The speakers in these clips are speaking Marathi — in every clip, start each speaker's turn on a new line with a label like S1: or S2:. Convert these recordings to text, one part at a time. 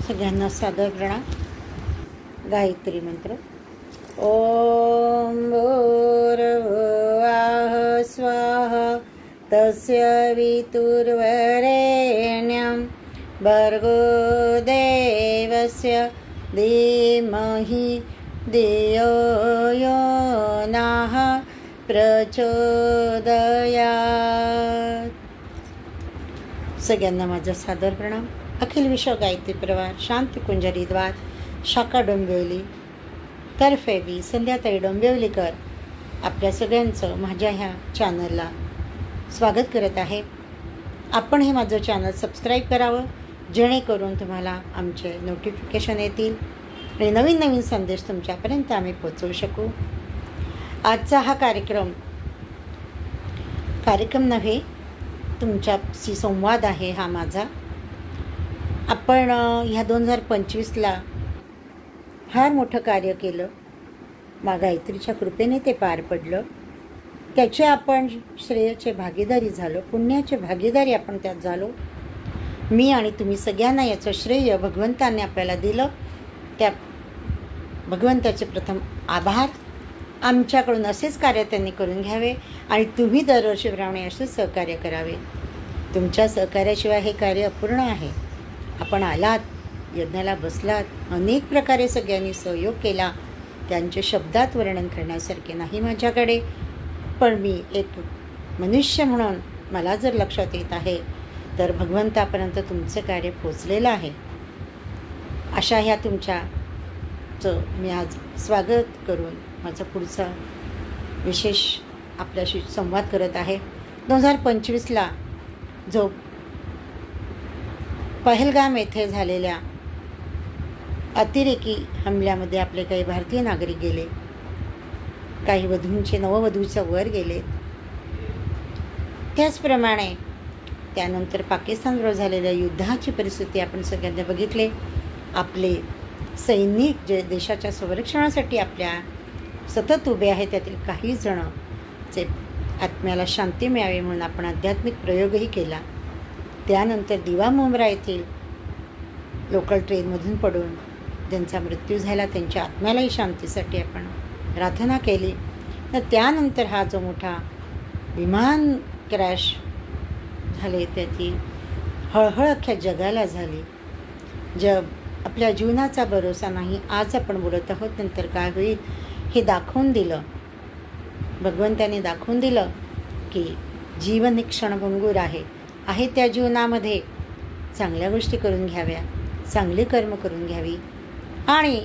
S1: सगळ्यांना सादर प्रणाम. गायत्री मंत्र. ओम भूर्भुवः स्वाहा तस्य वितुर्वरेण्यं भर्गो देवस्य धीमहि धियो यो नः प्रचोदयात्. सगळ्यांना माझा सादर प्रणाम. अखिल विश्व गायत्री परिवार शांती कुंजरी द्वार शाखा डोंबिवली तर्फे मी संध्याताई डोंबिवलीकर आपल्या सगळ्यांचं माझ्या ह्या चॅनलला स्वागत करत आहे. आपण हे माझं चॅनल सबस्क्राईब करावं जेणेकरून तुम्हाला आमचे नोटिफिकेशन येतील आणि नवीन नवीन संदेश तुमच्यापर्यंत आम्ही पोचवू शकू. आजचा हा कार्यक्रम नव्हे, तुमच्याशी संवाद आहे हा माझा. आपण ह्या 2025ला फार मोठं कार्य केलं. गायत्रीच्या कृपेने ते पार पडलं. त्याचे आपण श्रेयाचे भागीदारी झालो, पुण्याचे भागीदारी आपण त्यात झालो. मी आणि तुम्ही सगळ्यांना याचं श्रेय भगवंताने आपल्याला दिलं. त्या भगवंताचे प्रथम आभार. आमच्याकडून असेच कार्य त्यांनी करून घ्यावे आणि तुम्ही दरवर्षीप्रमाणे असेच सहकार्य करावे. तुमच्या सहकार्याशिवाय हे कार्य अपूर्ण आहे. आपण आलात, यज्ञाला बसलात, अनेक प्रकारे सगळ्यांनी सहयोग केला. त्यांचे शब्दात वर्णन करण्यासारखे नाही माझ्याकडे, पण मी एक मनुष्य म्हणून मला जर लक्षात येत आहे तर भगवंतापर्यंत तुमचं कार्य पोचलेलं आहे. अशा ह्या तुमच्याचं मी आज स्वागत करून माझा पुढचा विशेष आपल्याशी संवाद करत आहे. 2025ला जो पहलगाम येथे झालेल्या अतिरेकी हमल्यामध्ये आपले काही भारतीय नागरिक गेले, काही वधूंचे नववधूच्या वर गेले. त्याचप्रमाणे त्यानंतर पाकिस्तानबरोबर झालेल्या युद्धाची परिस्थिती आपण सगळ्यांनी बघितले. आपले सैनिक जे देशाच्या संरक्षणासाठी आपल्या सतत उभे आहेत, त्यातील काही जण जे आत्म्याला शांती मिळावी म्हणून आपण आध्यात्मिक प्रयोगही केला. त्यानंतर दिवा मुंब्रा येथील लोकल ट्रेनमधून पडून ज्यांचा मृत्यू झाला त्यांच्या आत्म्यालाही शांतीसाठी आपण प्रार्थना केली. तर त्यानंतर हा जो मोठा विमान क्रॅश झाले त्याची हळहळ अख्ख्या जगाला झाली. जग आपल्या जीवनाचा भरोसा नाही. आज आपण बोलत आहोत, नंतर काय होईल हे दाखवून दिलं. भगवंताने दाखवून दिलं की जीवन हे क्षणभंगूर आहे. त्या जीवनामध्ये चांगल्या गोष्टी करून घ्याव्या, चांगली कर्म करून घ्यावी. आणि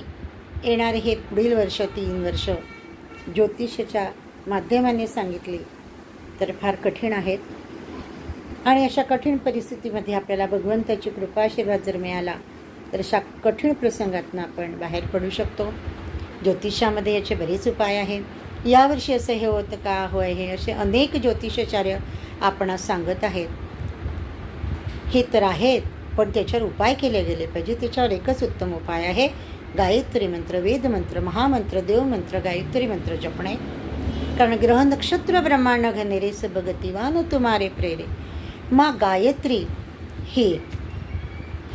S1: येणारे हे पुढील वर्ष 3 वर्ष ज्योतिषाच्या माध्यमाने सांगितले तर फार कठीण आहेत. आणि अशा कठीण परिस्थितीमध्ये आपल्याला भगवंताची कृपा आशीर्वाद जर मिळाला तर अशा कठीण प्रसंगातून आपण बाहेर पडू शकतो. ज्योतिषामध्ये याचे बरेच उपाय आहे. यावर्षी असं हे होतं का, होय, हे असे अनेक ज्योतिषाचार्य आपण सांगत आहेत. हे तर आहेत, पण त्याच्यावर उपाय केले गेले पाहिजे. त्याच्यावर एकच उत्तम उपाय आहे, गायत्री मंत्र, वेदमंत्र, महामंत्र, देवमंत्र, गायत्री मंत्र जपणे. कारण ग्रह नक्षत्र ब्रह्मांड घनेरे सब गतिवान तुम्हारे प्रेरे. गायत्री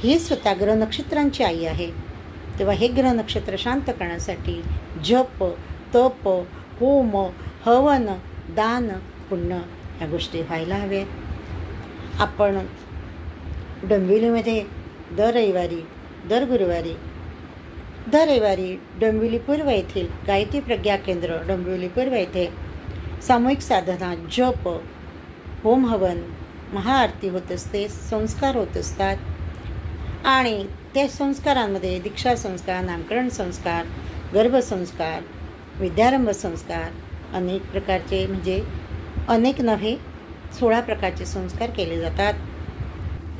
S1: ही स्वतः ग्रह नक्षत्रांची आई आहे. तेव्हा हे ग्रह नक्षत्र शांत करण्यासाठी जप, तप, होम, हवन, दान, पुण्य ह्या गोष्टी व्हायला हव्यात. आपण डोंबिवलीमध्ये दर रविवारी डोंबिवली पूर्व येथील गायत्री प्रज्ञा केंद्र डोंबिवली पूर्व येथे सामूहिक साधना, जप, होम हवन, महाआरती होत असते, संस्कार होत असतात. आणि त्या संस्कारांमध्ये दीक्षा संस्कार, नामकरण संस्कार, गर्भसंस्कार, विद्यारंभ संस्कार, अनेक प्रकारचे म्हणजे अनेक नव्हे 16 प्रकारचे संस्कार केले जातात.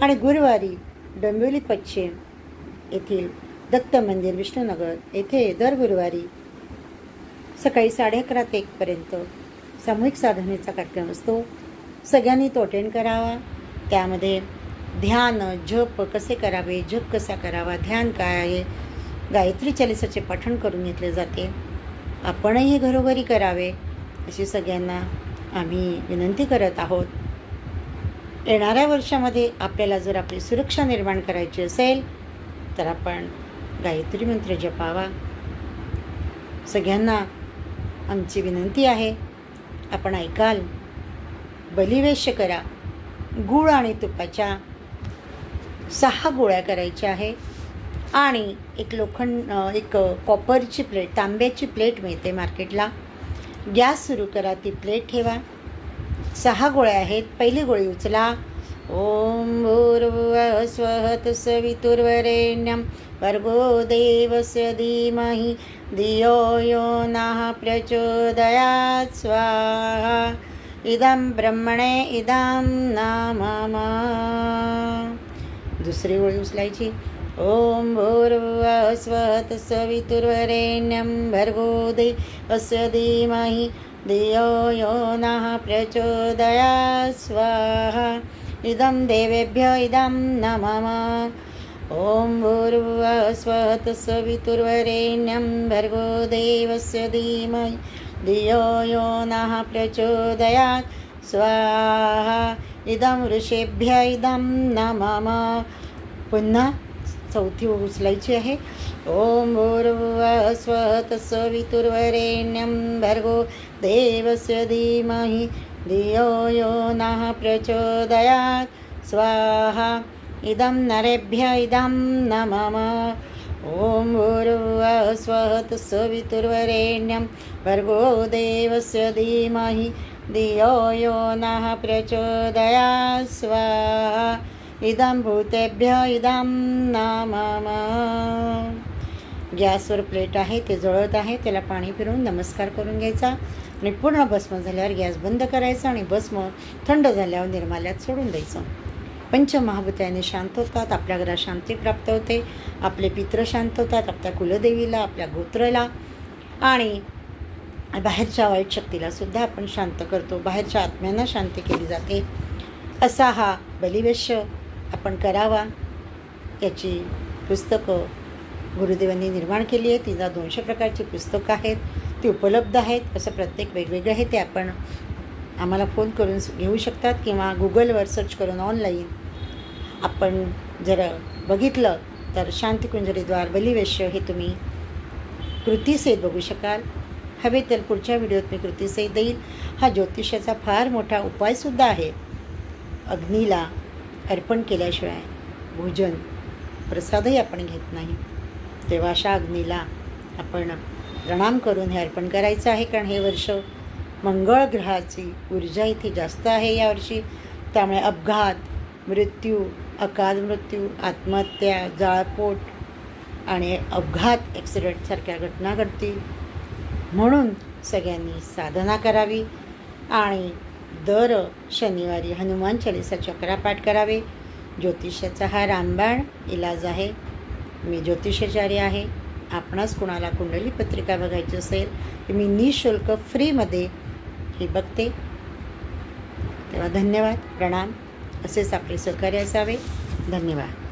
S1: आणि गुरुवारी डोंबिवली पश्चिम येथील दत्त मंदिर विष्णुनगर येथे दर गुरुवारी सकाळी 11:30 ते 1 सामूहिक साधनेचा कार्यक्रम असतो. सगळ्यांनी तो अटेंड करावा. त्यामध्ये ध्यान, जप कसे करावे, जप कसा करावा, ध्यान काय आहे, गायत्री चालीसाचे पठण करून घेतले जाते. आपणही घरोघरी करावे अशी सगळ्यांना आम्ही विनंती करत आहोत. येणाऱ्या वर्षामध्ये आपल्याला जर आपली सुरक्षा निर्माण करायची असेल तर आपण गायत्री मंत्र जपावा. सगळ्यांना आमची विनंती आहे, आपण ऐकाल. बलिवेश्य करा. गूळ आणि तुपाच्या 6 गोळ्या करायच्या आहे आणि एक कॉपरची प्लेट, तांब्याची प्लेट मिळते मार्केटला. गॅस सुरू करा, ती प्लेट ठेवा. 6 गोळ्या आहेत. पहिली गोळी उचला. ओम भूर्भुवः स्वः तत्सवितुर्वरेण्यं भर्गो देवस्य धीमहि धियो यो नः प्रचोदयात्. स्वाहा. इदं ब्रह्मणे इदं न मम. दुसरी गोळी उचलायची. ओम भूर्भुवः स्वः तत्सवितुर्वरेण्यं भर्गो देवस्य धीमहि धियो यो नः प्रचोदयात्. स्वाहा. इदं देवेभ्यो इदं न मम. ओम भूर्भुवः स्वः तत्सवितुर्वरेण्यं भर्गो देवस्य धीमहि धियो यो नः प्रचोदयात्. स्वाहा. इदं ऋषेभ्य इदं न मम. पुन्हा चौथी उचलायची आहे. ओम भूर्भुवः स्वः तत्सवितुर्वरेण्यं भर्गो देवस्य धीमहि धियो यो नः प्रचोदयात्. स्वाहा. इदं नरेभ्य इदं न मम. ओम भूर्भुवः स्वः तत्सवितुर्वरेण्यं भर्गो देवस्य धीमहि धियो यो नः प्रचोदयात्. स्वाहा. इदं भूतेभ्य इदं न मम. गॅसवर प्लेट आहे, ते जळत आहे. त्याला पाणी फिरवून नमस्कार करून घ्यायचा आणि पूर्ण भस्म झाल्यावर गॅस बंद करायचा आणि भस्म थंड झाल्यावर निर्माल्यात सोडून द्यायचं. पंचमहाभूताने शांत होतात, आपल्या घरात शांती प्राप्त होते, आपले पितृ शांत होतात, आपल्या कुलदेवीला, आपल्या गोत्राला आणि बाहेरच्या वाईट शक्तीला सुद्धा आपण शांत करतो. बाहेरच्या आत्म्यांना शांती केली जाते. असा हा बलिवेश्य आपण करावा. याची पुस्तकं गुरुदेवांनी निर्माण केली आहे. तिला 200 प्रकारची पुस्तकं आहेत, ती उपलब्ध आहेत. असं प्रत्येक वेगवेगळं आहे. ते आपण आम्हाला फोन करून घेऊ शकतात किंवा गुगलवर सर्च करून ऑनलाईन आपण जर बघितलं तर शांतिकुंजरीद्वार बलिवेश्य हे तुम्ही कृतीसहित बघू शकाल. हवे तर पुढच्या व्हिडिओत मी कृतीसहित देईल. हा ज्योतिषाचा फार मोठा उपायसुद्धा आहे. अग्नीला अर्पण केल्याशिवाय भोजन प्रसादही आपण घेत नाही. तेव्हा अशा अग्नीला आपण प्रणाम करून हे अर्पण करायचं आहे. कारण हे वर्ष मंगळ ग्रहाची ऊर्जा इथे जास्त आहे यावर्षी. त्यामुळे अपघात, मृत्यू, अकाल मृत्यू, आत्महत्या, जाळपोट आणि अपघात, ॲक्सिडेंटसारख्या घटना घडतील. म्हणून सगळ्यांनी साधना करावी आणि दर शनिवारी हनुमान चालीसा 11 पाठ करावे. ज्योतिषाचा हा रामबाण इलाज आहे. मी ज्योतिषाचार्य आहे. आपणास कुणाला कुंडली पत्रिका बघायची असेल तर मी निःशुल्क फ्रीमध्ये हे बघते. तेव्हा धन्यवाद, प्रणाम. असेच आपले सहकार्य असावे. धन्यवाद.